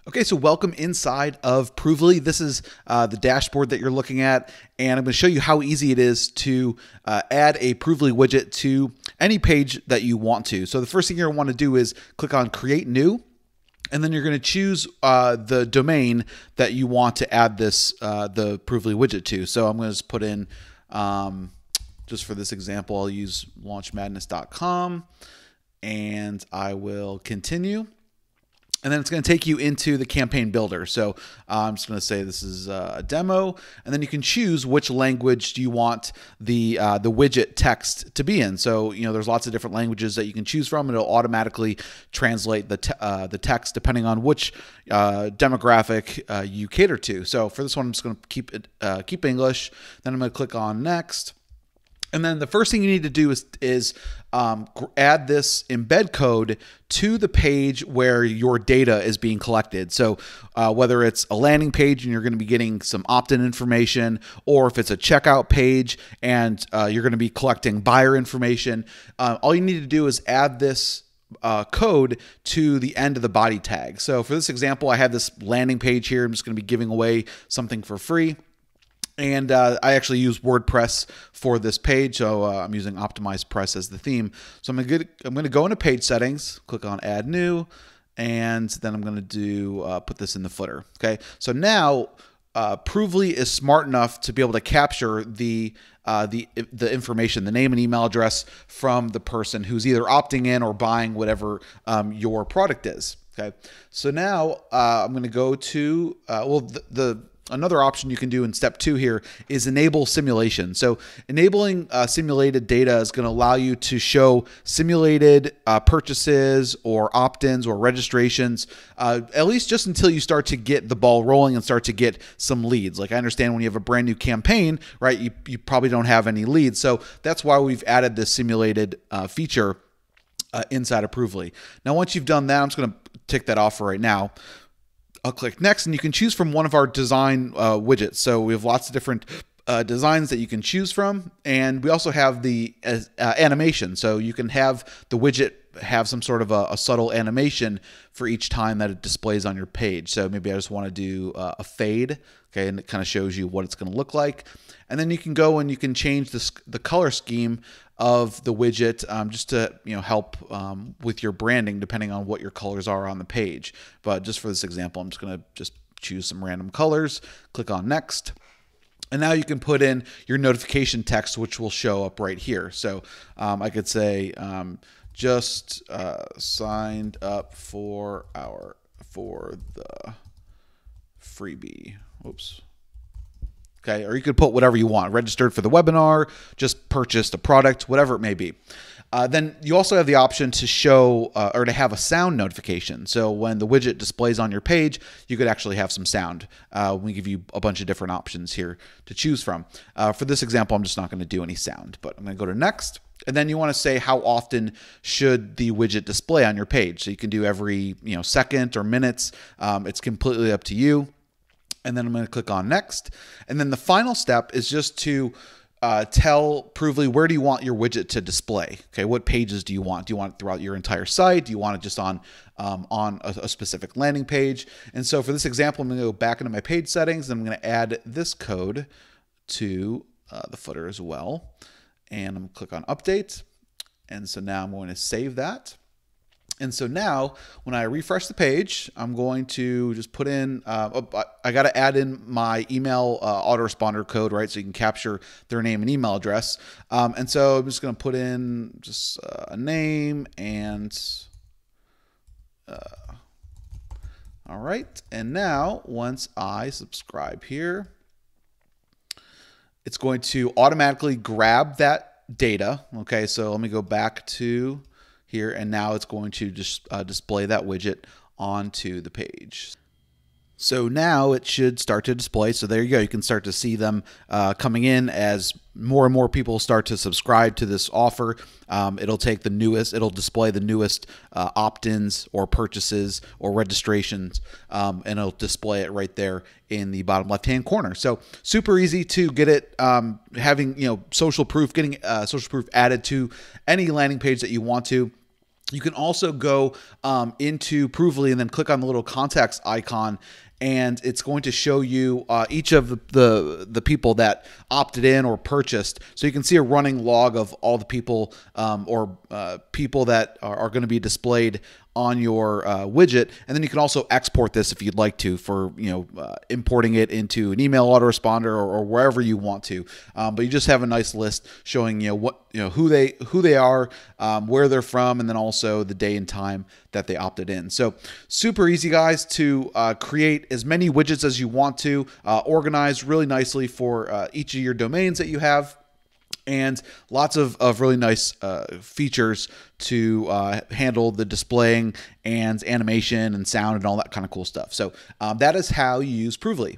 Okay, so welcome inside of Provely. This is the dashboard that you're looking at, and I'm going to show you how easy it is to add a Provely widget to any page that you want to. So the first thing you're going to want to do is click on Create New, and then you're going to choose the domain that you want to add this the Provely widget to. So I'm going to just put in, just for this example, I'll use launchmadness.com, and I will continue. And then it's going to take you into the campaign builder. So I'm just going to say this is a demo, and then you can choose which language do you want the widget text to be in. So there's lots of different languages that you can choose from. It'll automatically translate the text depending on which demographic you cater to. So for this one, I'm just going to keep English. Then I'm going to click on Next. And then the first thing you need to do is add this embed code to the page where your data is being collected. So whether it's a landing page and you're going to be getting some opt-in information, or if it's a checkout page and you're going to be collecting buyer information, all you need to do is add this code to the end of the body tag. So for this example, I have this landing page here. I'm just going to be giving away something for free. And I actually use WordPress for this page, so I'm using OptimizePress as the theme. So I'm going to go into Page Settings, click on Add New, and then I'm going to do put this in the footer. Okay, so now Provely is smart enough to be able to capture the information, the name and email address from the person who's either opting in or buying whatever your product is. Okay, so now I'm going to go to another option you can do in step 2 here is enable simulation. So enabling simulated data is going to allow you to show simulated purchases or opt-ins or registrations, at least just until you start to get the ball rolling and start to get some leads. Like, I understand when you have a brand new campaign, right, you probably don't have any leads. So that's why we've added this simulated feature inside of Provely. Now, once you've done that, I'm just going to tick that off for right now. I'll click Next, and you can choose from one of our design widgets. So we have lots of different designs that you can choose from, and we also have the animation. So you can have the widget have some sort of a subtle animation for each time that it displays on your page. So maybe I just want to do a fade, okay, and it kind of shows you what it's going to look like. And then you can go and you can change the color scheme of the widget just to help with your branding, depending on what your colors are on the page. But just for this example, I'm just going to just choose some random colors, click on Next. And now you can put in your notification text, which will show up right here. So I could say just signed up for the freebie. Oops. Okay, or you could put whatever you want. Registered for the webinar, just purchased a product, whatever it may be. Then you also have the option to show or to have a sound notification. So when the widget displays on your page, you could actually have some sound. We give you a bunch of different options here to choose from. For this example, I'm just not going to do any sound, but I'm going to go to Next. And then you want to say how often should the widget display on your page. So you can do every second or minutes. It's completely up to you. And then I'm going to click on Next. And then the final step is just to tell Provely, where do you want your widget to display? Okay, what pages do you want? Do you want it throughout your entire site? Do you want it just on a specific landing page? And so for this example, I'm going to go back into my page settings, and I'm going to add this code to the footer as well. And I'm going to click on Update. And so now I'm going to save that. And so now when I refresh the page, I'm going to just put in, I got to add in my email autoresponder code, right? So you can capture their name and email address. And so I'm just going to put in just a name and, all right. And now once I subscribe here, it's going to automatically grab that data. Okay. So let me go back to here, and now it's going to just display that widget onto the page. So now it should start to display. So there you go. You can start to see them coming in as more and more people start to subscribe to this offer. It'll display the newest opt-ins or purchases or registrations, and it'll display it right there in the bottom left-hand corner. So super easy to get it, having social proof, getting social proof added to any landing page that you want to. You can also go into Provely and then click on the little contacts icon, and it's going to show you each of the people that opted in or purchased. So you can see a running log of all the people or people that are going to be displayed on your widget. And then you can also export this if you'd like to for importing it into an email autoresponder or wherever you want to. But you just have a nice list showing who they are, where they're from, and then also the day and time that they opted in. So super easy, guys, to create as many widgets as you want to, organize really nicely for each of your domains that you have, and lots of really nice features to handle the displaying and animation and sound and all that kind of cool stuff. So that is how you use Provely.